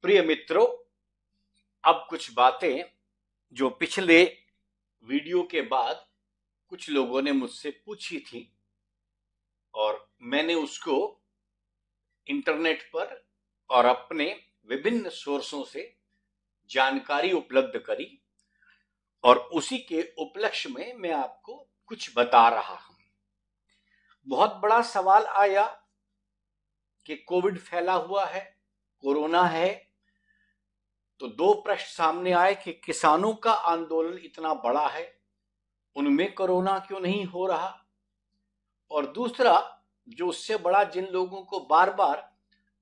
प्रिय मित्रों, अब कुछ बातें जो पिछले वीडियो के बाद कुछ लोगों ने मुझसे पूछी थी और मैंने उसको इंटरनेट पर और अपने विभिन्न सोर्सों से जानकारी उपलब्ध करी और उसी के उपलक्ष्य में मैं आपको कुछ बता रहा हूं। बहुत बड़ा सवाल आया कि कोविड फैला हुआ है, कोरोना है, तो दो प्रश्न सामने आए कि किसानों का आंदोलन इतना बड़ा है, उनमें कोरोना क्यों नहीं हो रहा, और दूसरा जो उससे बड़ा, जिन लोगों को बार बार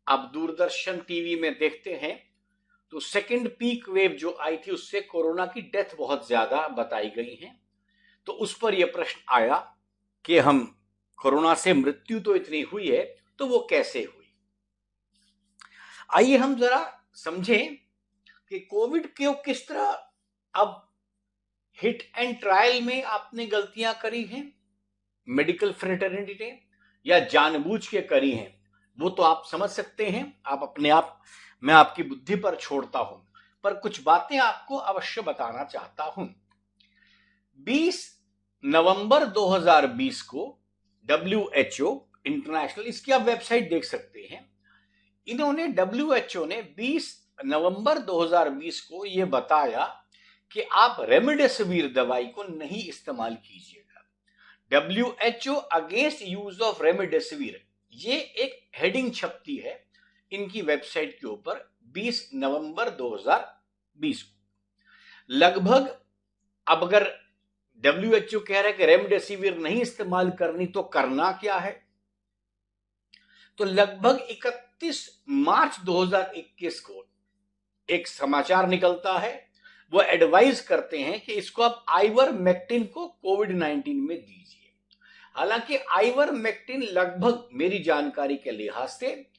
आप दूरदर्शन टीवी में देखते हैं तो सेकंड पीक वेव जो आई थी उससे कोरोना की डेथ बहुत ज्यादा बताई गई है, तो उस पर यह प्रश्न आया कि हम कोरोना से मृत्यु तो इतनी हुई है तो वो कैसे हुई। आइए हम जरा समझें कि कोविड क्यों, किस तरह अब हिट एंड ट्रायल में आपने गलतियां करी हैं, मेडिकल फ्रेटर्निटी ने, या जानबूझ के करी हैं, वो तो आप समझ सकते हैं, आप अपने आप, मैं आपकी बुद्धि पर छोड़ता हूं, पर कुछ बातें आपको अवश्य बताना चाहता हूं। 20 नवंबर 2020 को WHO इंटरनेशनल, इसकी आप वेबसाइट देख सकते हैं, इन्होंने WHO ने 20 नवंबर 2020 को यह बताया कि आप रेमडेसिविर दवाई को नहीं इस्तेमाल कीजिएगा। WHO against use of remdesivir, ये एक हेडिंग छपती है इनकी वेबसाइट के ऊपर 20 नवंबर 2020 को। लगभग, अब अगर WHO कह रहा है कि रेमडेसिविर नहीं इस्तेमाल करनी तो करना क्या है, तो लगभग 31 मार्च 2021 को एक समाचार निकलता है, वो एडवाइज करते हैं कि इसको आप आइवरमेक्टिन को कोविड-19 में दीजिए। हालांकि आइवरमेक्टिन लगभग मेरी जानकारी के लिहाज से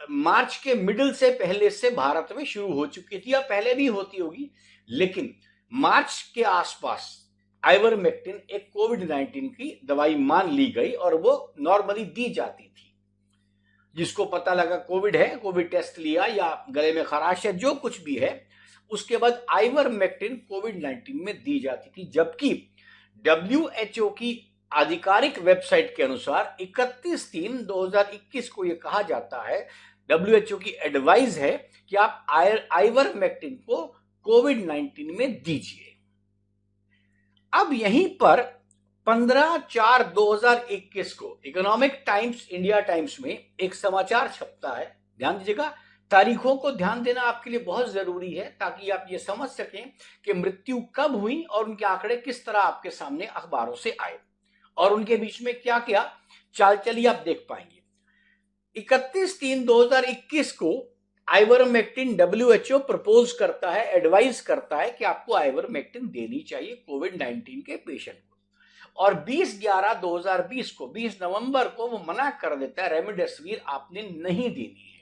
मार्च के मिडिल से पहले से भारत में शुरू हो चुकी थी, या पहले भी होती होगी, लेकिन मार्च के आसपास आइवरमेक्टिन एक कोविड-19 की दवाई मान ली गई और वो नॉर्मली दी जाती थी। जिसको पता लगा कोविड है, कोविड टेस्ट लिया या गले में खराश है, जो कुछ भी है, उसके बाद आइवरमेक्टिन कोविड-19 में दी जाती थी। जबकि WHO की आधिकारिक वेबसाइट के अनुसार 31/3/2021 को यह कहा जाता है, WHO की एडवाइस है कि आप आइवरमेक्टिन को कोविड-19 में दीजिए। अब यहीं पर 15/4/2021 को इकोनॉमिक टाइम्स, इंडिया टाइम्स में एक समाचार छपता है। ध्यान दीजिएगा, तारीखों को ध्यान देना आपके लिए बहुत जरूरी है ताकि आप ये समझ सकें कि मृत्यु कब हुई और उनके आंकड़े किस तरह आपके सामने अखबारों से आए और उनके बीच में क्या क्या चाल चली आप देख पाएंगे। 31/3/2021 को आइवरमेक्टिन WHO प्रपोज करता है, एडवाइज करता है कि आपको आइवरमेक्टिन देनी चाहिए कोविड-19 के पेशेंट को, और 20/11/2020 को, 20 नवंबर को वो मना कर देता है, रेमडेसिविर आपने नहीं देनी है।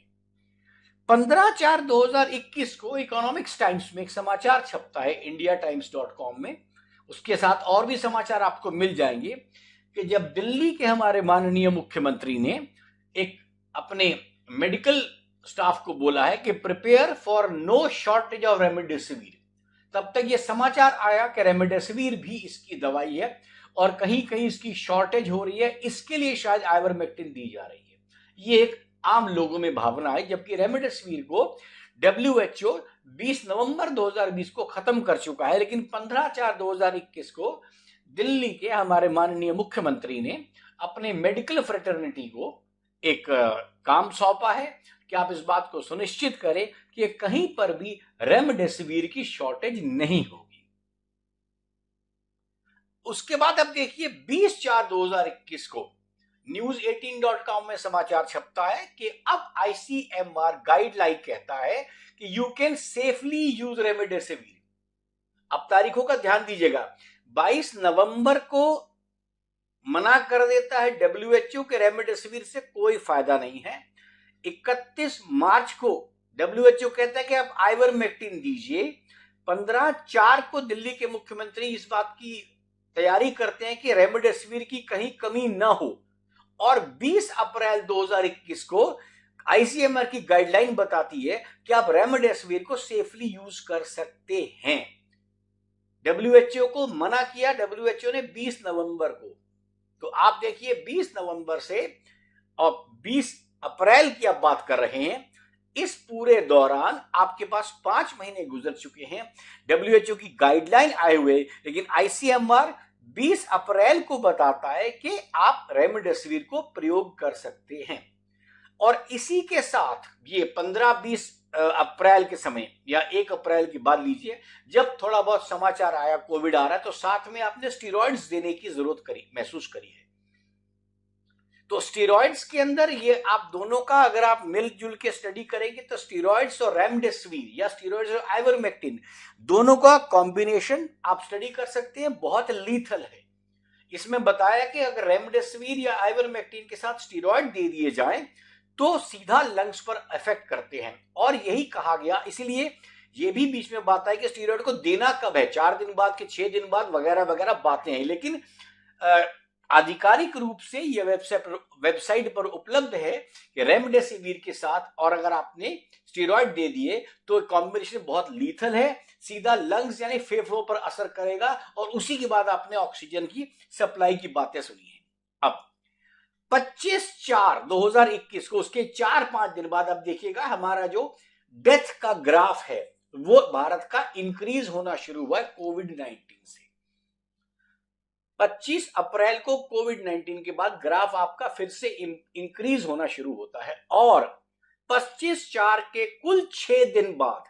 15/4/2021 को इकोनॉमिक्स टाइम्स में एक समाचार छपता है, indiatimes.com में, उसके साथ और भी समाचार आपको मिल जाएंगे कि जब दिल्ली के हमारे माननीय मुख्यमंत्री ने एक अपने मेडिकल स्टाफ को बोला है कि prepare for no shortage of remdesivir, तब तक यह समाचार आया कि रेमडेसिविर भी इसकी दवाई है और कहीं कहीं इसकी शॉर्टेज हो रही है, इसके लिए शायद आइवरमेक्टिन दी जा रही है। ये एक आम लोगों में भावना है, जबकि रेमडेसिविर को WHO 20 नवंबर 2020 को खत्म कर चुका है, लेकिन 15/4/2021 को दिल्ली के हमारे माननीय मुख्यमंत्री ने अपने मेडिकल फ्रेटर्निटी को एक काम सौंपा है कि आप इस बात को सुनिश्चित करें कि कहीं पर भी रेमडेसिविर की शॉर्टेज नहीं होगी। उसके बाद अब देखिए 20/4/2021 को news18.com में समाचार छपता है कि अब ICMR गाइडलाइन कहता है कि you can safely use remdesivir. अब तारीखों का ध्यान दीजिएगा, 22 नवंबर को मना कर देता है WHO के रेमडेसिविर से कोई फायदा नहीं है। 31 मार्च को WHO कहता है कि आप आइवरमेक्टिन दीजिए। 15/4 को दिल्ली के मुख्यमंत्री इस बात की तैयारी करते हैं कि रेमडेसिविर की कहीं कमी ना हो, और 20 अप्रैल 2021 को आईसीएमआर की गाइडलाइन बताती है कि आप रेमडेसिविर को सेफली यूज कर सकते हैं। डब्ल्यूएचओ को मना किया डब्ल्यूएचओ ने 20 नवंबर को। तो आप देखिए 20 नवंबर से और 20 अप्रैल की आप बात कर रहे हैं, इस पूरे दौरान आपके पास 5 महीने गुजर चुके हैं डब्ल्यूएचओ की गाइडलाइन आए हुए, लेकिन आईसीएमआर 20 अप्रैल को बताता है कि आप रेमडेसिविर को प्रयोग कर सकते हैं। और इसी के साथ ये 15-20 अप्रैल के समय या 1 अप्रैल की बात लीजिए, जब थोड़ा बहुत समाचार आया कोविड आ रहा है, तो साथ में आपने स्टीरॉइड्स देने की जरूरत महसूस करी है। तो स्टीरॉइड्स के अंदर ये आप दोनों का अगर आप मिलजुल के स्टडी करेंगे तो स्टीरॉइड्स और रेमडेसिविर या स्टीरॉइड्स और आइवरमेक्टिन दोनों का कॉम्बिनेशन आप स्टडी कर सकते हैं, बहुत लीथल है। इसमें बताया कि अगर रेमडेसिविर या आइवरमेक्टिन के साथ स्टीरॉइड दे दिए जाएं तो सीधा लंग्स पर इफेक्ट करते हैं, और यही कहा गया। इसीलिए ये भी बीच में बात है कि स्टीरॉइड को देना कब है, 4 दिन बाद के 6 दिन बाद वगैरह वगैरह बातें हैं, लेकिन आधिकारिक रूप से यह वेबसाइट पर उपलब्ध है कि रेमडेसिविर के साथ और अगर आपने स्टीरॉइड दे दिए तो कॉम्बिनेशन बहुत लीथल है, सीधा लंग्स यानी फेफड़ों पर असर करेगा, और उसी के बाद आपने ऑक्सीजन की सप्लाई की बातें सुनी है। अब 25/4/2021 को उसके 4-5 दिन बाद अब देखिएगा हमारा जो डेथ का ग्राफ है वो भारत का इंक्रीज होना शुरू हुआ है कोविड-19 से। 25 अप्रैल को कोविड-19 के बाद ग्राफ आपका फिर से इंक्रीज होना शुरू होता है, और 25/4 के कुल 6 दिन बाद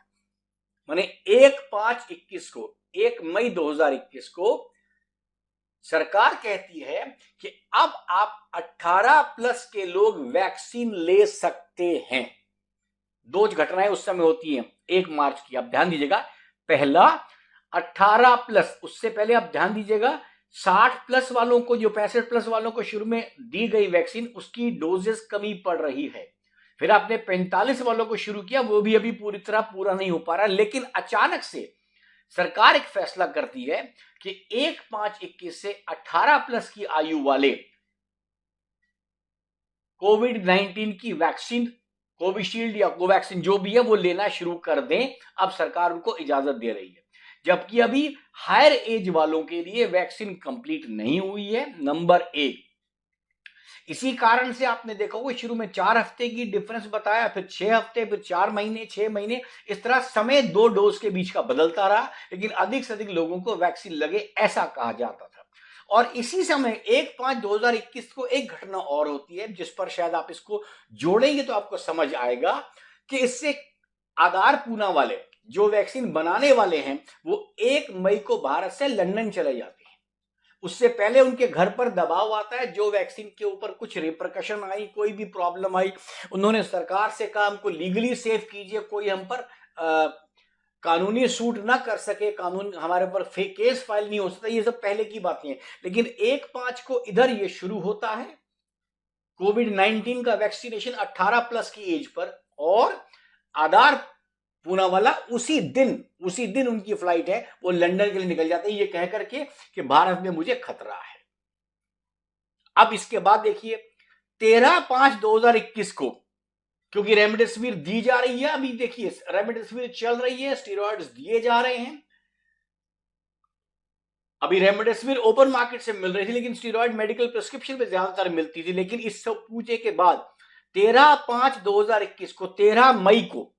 माने 1/5/21 को 1 मई 2021 को सरकार कहती है कि अब आप 18+ के लोग वैक्सीन ले सकते हैं। 2 घटनाएं उस समय होती हैं 1 मार्च की, आप ध्यान दीजिएगा। पहला 18+, उससे पहले आप ध्यान दीजिएगा 60+ वालों को, जो 65+ वालों को शुरू में दी गई वैक्सीन उसकी डोजेस कमी पड़ रही है। फिर आपने 45 वालों को शुरू किया, वो भी अभी पूरी तरह पूरा नहीं हो पा रहा, लेकिन अचानक से सरकार एक फैसला करती है कि 1/5/21 से 18+ की आयु वाले कोविड-19 की वैक्सीन, कोविशील्ड या कोवैक्सीन जो भी है, वो लेना शुरू कर दें। अब सरकार उनको इजाजत दे रही है, जबकि अभी हायर एज वालों के लिए वैक्सीन कंप्लीट नहीं हुई है, नंबर 1। इसी कारण से आपने देखा होगा शुरू में 4 हफ्ते की डिफरेंस बताया, फिर 6 हफ्ते, फिर 4 महीने, 6 महीने, इस तरह समय 2 डोज के बीच का बदलता रहा, लेकिन अधिक से अधिक लोगों को वैक्सीन लगे ऐसा कहा जाता था। और इसी समय 1/5/2021 को एक घटना और होती है जिस पर शायद आप इसको जोड़ेंगे तो आपको समझ आएगा कि इससे आधार पूना वाले जो वैक्सीन बनाने वाले हैं वो 1 मई को भारत से लंदन चले जाते हैं। उससे पहले उनके घर पर दबाव आता है, जो वैक्सीन के ऊपर कुछ रिपरकशन आई, कोई भी प्रॉब्लम आई, उन्होंने सरकार से कहा हमको लीगली सेफ कीजिए, कोई हम पर कानूनी सूट ना कर सके, कानून हमारे पर फेक केस फाइल नहीं हो सकता, ये सब पहले की बातें हैं। लेकिन 1/5 को इधर ये शुरू होता है कोविड-19 का वैक्सीनेशन 18+ की एज पर, और आधार पूना वाला उसी दिन उनकी फ्लाइट है, वो लंदन के लिए निकल जाते हैं, ये कह करके कि भारत में मुझे खतरा है। अब इसके बाद देखिए 13/5/2021 को, क्योंकि रेमडेसिविर दी जा रही है, अभी देखिए रेमडेसिविर चल रही है, स्टेरॉइड्स दिए जा रहे हैं। अभी रेमडेसिविर ओपन मार्केट से मिल रही थी, लेकिन स्टेरॉइड मेडिकल प्रिस्क्रिप्शन में ज्यादातर मिलती थी। लेकिन इस सब पूछे के बाद 13/5/2021 को 13 मई को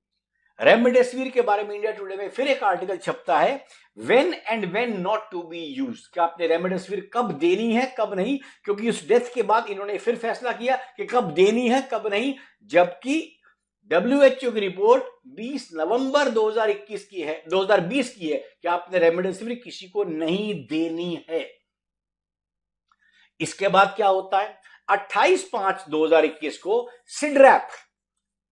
रेमडेसिविर के बारे में इंडिया टुडे में फिर एक आर्टिकल छपता है, when and when not to be used, कि आपने रेमडेसिविर कब देनी है कब नहीं, क्योंकि उस डेथ के बाद इन्होंने फिर फैसला किया कि कब देनी है कब नहीं, जबकि डब्ल्यूएचओ की रिपोर्ट 20 नवंबर 2021 की है, 2020 की है कि आपने रेमडेसिविर किसी को नहीं देनी है। इसके बाद क्या होता है, 28/5/2021 को सिडरैप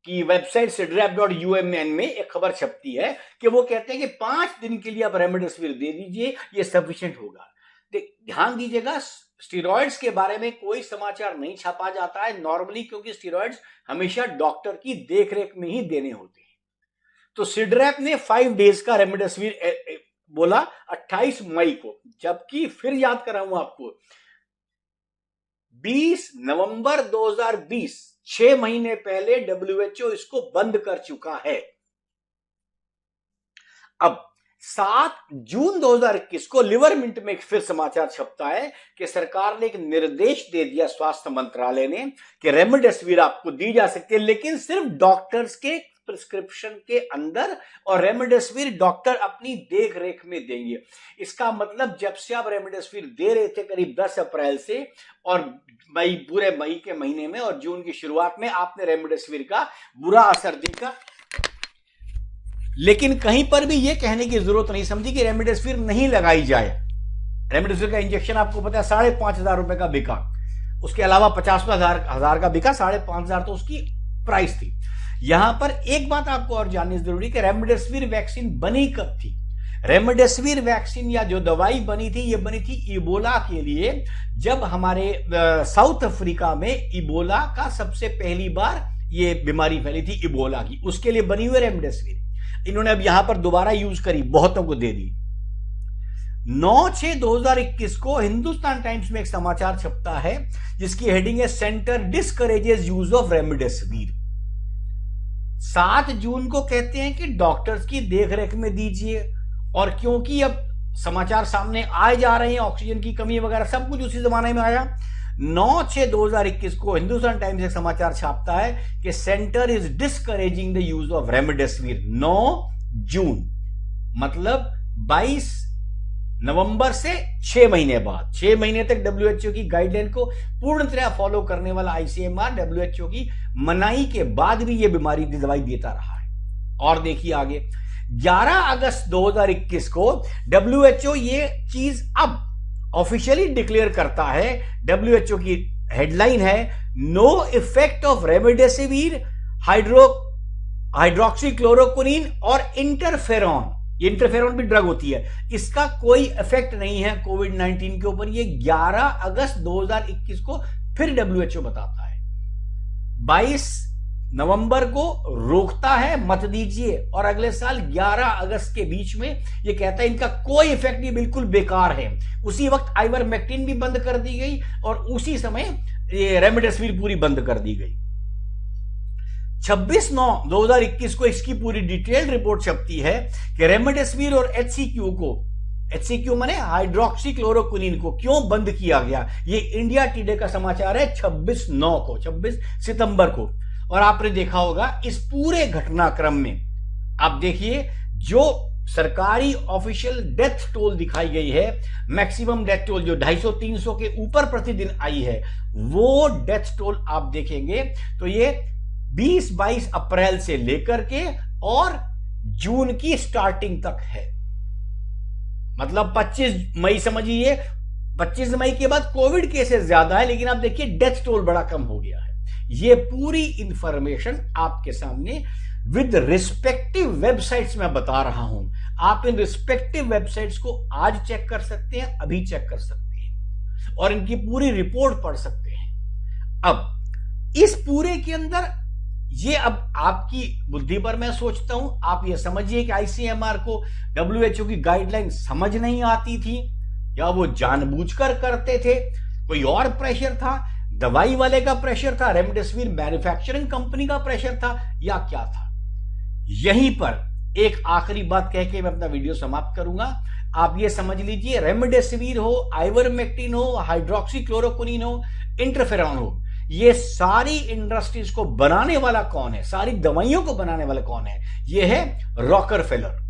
की वेबसाइट sidrap.umn में एक खबर छपती है कि वो कहते हैं कि 5 दिन के लिए आप रेमडेसिविर दे दीजिए, ये सफिशिएंट होगा। ध्यान दीजिएगा, स्टीरॉइड्स के बारे में कोई समाचार नहीं छापा जाता है नॉर्मली, क्योंकि स्टीरॉइड्स हमेशा डॉक्टर की देखरेख में ही देने होते हैं। तो सिडरैप ने 5 डेज का रेमडेसिविर बोला 28 मई को, जबकि फिर याद कर रहा हूं आपको 20 नवंबर 2020 6 महीने पहले WHO इसको बंद कर चुका है। अब 7 जून 2021 को लिवर मिंट में एक फिर समाचार छपता है कि सरकार ने एक निर्देश दे दिया, स्वास्थ्य मंत्रालय ने, कि रेमडेसिविर आपको दी जा सकती है, लेकिन सिर्फ डॉक्टर्स के प्रिस्क्रिप्शन के अंदर, और रेमडेसिविर डॉक्टर अपनी देख रेख में देंगे। इसका मतलब जब से आप रेमडेसिविर दे रहे थे करीब 10 अप्रैल से, और पूरे मई के महीने में और जून की शुरुआत में आपने रेमडेसिविर का बुरा असर देखा, लेकिन कहीं पर भी यह कहने की जरूरत नहीं समझी कि रेमडेसिविर नहीं लगाई जाए। रेमडेसिविर का इंजेक्शन आपको पता है 5,500 रुपए का बिका, उसके अलावा 50,000 का बिका, 5,500 तो उसकी प्राइस थी। यहां पर एक बात आपको और जाननी जरूरी कि रेमडेसिविर वैक्सीन बनी कब थी। रेमडेसिविर वैक्सीन या जो दवाई बनी थी, ये बनी थी इबोला के लिए, जब हमारे साउथ अफ्रीका में इबोला का सबसे पहली बार ये बीमारी फैली थी इबोला की, उसके लिए बनी हुई रेमडेसिविर इन्होंने अब यहां पर दोबारा यूज करी, बहुतों को दे दी। 9/6/2021 को हिंदुस्तान टाइम्स में एक समाचार छपता है जिसकी हेडिंग है centre discourages use of remdesivir. 7 जून को कहते हैं कि डॉक्टर्स की देखरेख में दीजिए, और क्योंकि अब समाचार सामने आए जा रहे हैं, ऑक्सीजन की कमी वगैरह सब कुछ उसी जमाने में आया, 9/6/2021 को हिंदुस्तान टाइम्स एक समाचार छापता है कि centre is discouraging the use of remdesivir. 9 जून मतलब 22 नवंबर से 6 महीने बाद, 6 महीने तक WHO की गाइडलाइन को पूर्ण तरह फॉलो करने वाला ICMR WHO की मनाही के बाद भी यह बीमारी की दवाई देता रहा है। और देखिए आगे, 11 अगस्त 2021 को WHO ये चीज अब ऑफिशियली डिक्लेयर करता है। WHO की हेडलाइन है no effect of remdesivir, hydroxychloroquine और इंटरफेरॉन। ये इंटरफेरॉन भी ड्रग होती है, इसका कोई इफेक्ट नहीं है कोविड-19 के ऊपर। ये 11 अगस्त 2021 को फिर WHO बताता है। 22 नवंबर को रोकता है मत दीजिए, और अगले साल 11 अगस्त के बीच में ये कहता है इनका कोई इफेक्ट नहीं, बिल्कुल बेकार है। उसी वक्त आइवरमेक्टिन भी बंद कर दी गई, और उसी समय ये रेमडेसिविर पूरी बंद कर दी गई। 26/9/2021 को इसकी पूरी डिटेल्ड रिपोर्ट छपती है कि रेमडेसिविर और HCQ माने हाइड्रोक्सीक्लोरोक्विन को क्यों बंद किया गया। ये इंडिया टुडे का समाचार है 26 सितंबर को। और आपने देखा होगा इस पूरे घटनाक्रम में, आप देखिए जो सरकारी ऑफिशियल डेथ टोल दिखाई गई है, मैक्सिमम डेथ टोल जो 250-300 के ऊपर प्रतिदिन आई है, वो डेथ टोल आप देखेंगे तो ये 20-22 अप्रैल से लेकर के और जून की स्टार्टिंग तक है। मतलब 25 मई समझिए, 25 मई के बाद कोविड केसेस ज्यादा है, लेकिन आप देखिए डेथ टोल बड़ा कम हो गया है। ये पूरी इंफॉर्मेशन आपके सामने विद रिस्पेक्टिव वेबसाइट्स में बता रहा हूं। आप इन रिस्पेक्टिव वेबसाइट्स को आज चेक कर सकते हैं, अभी चेक कर सकते हैं, और इनकी पूरी रिपोर्ट पढ़ सकते हैं। अब इस पूरे के अंदर ये अब आपकी बुद्धि पर मैं सोचता हूं, आप ये समझिए कि ICMR को WHO की गाइडलाइन समझ नहीं आती थी, या वो जानबूझकर करते थे, कोई और प्रेशर था, दवाई वाले का प्रेशर था, रेमडेसिविर मैन्युफैक्चरिंग कंपनी का प्रेशर था, या क्या था। यहीं पर एक आखिरी बात कह के मैं अपना वीडियो समाप्त करूंगा। आप ये समझ लीजिए, रेमडेसिविर हो, आइवरमेक्टिन हो, हाइड्रोक्सीक्लोरोक्विन हो, इंटरफेरॉन हो, ये सारी इंडस्ट्रीज को बनाने वाला कौन है, सारी दवाइयों को बनाने वाला कौन है, ये है रॉकरफेलर।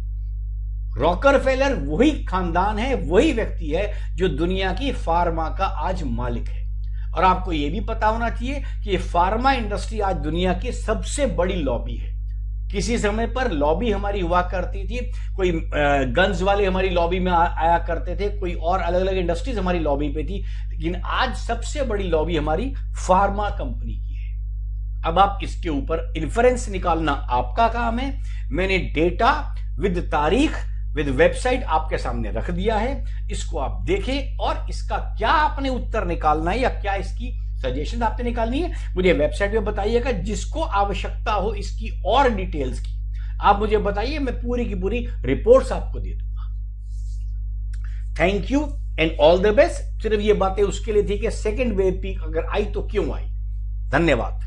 रॉकरफेलर वही खानदान है, वही व्यक्ति है जो दुनिया की फार्मा का आज मालिक है। और आपको यह भी पता होना चाहिए कि फार्मा इंडस्ट्री आज दुनिया की सबसे बड़ी लॉबी है। किसी समय पर लॉबी हमारी हुआ करती थी, कोई गन्स वाले हमारी लॉबी में आया करते थे, कोई और अलग अलग इंडस्ट्रीज हमारी लॉबी पे थी, लेकिन आज सबसे बड़ी लॉबी हमारी फार्मा कंपनी की है। अब आप इसके ऊपर इन्फरेंस निकालना आपका काम है। मैंने डेटा विद तारीख विद वेबसाइट आपके सामने रख दिया है, इसको आप देखें, और इसका क्या आपने उत्तर निकालना है या क्या इसकी सजेशन आपने निकालनी है, मुझे वेबसाइट पे बताइएगा। जिसको आवश्यकता हो इसकी और डिटेल्स की, आप मुझे बताइए, मैं पूरी की पूरी रिपोर्ट्स आपको दे दूंगा। Thank you and all the best. सिर्फ ये बातें उसके लिए थी कि सेकेंड वेव पीक अगर आई तो क्यों आई। धन्यवाद।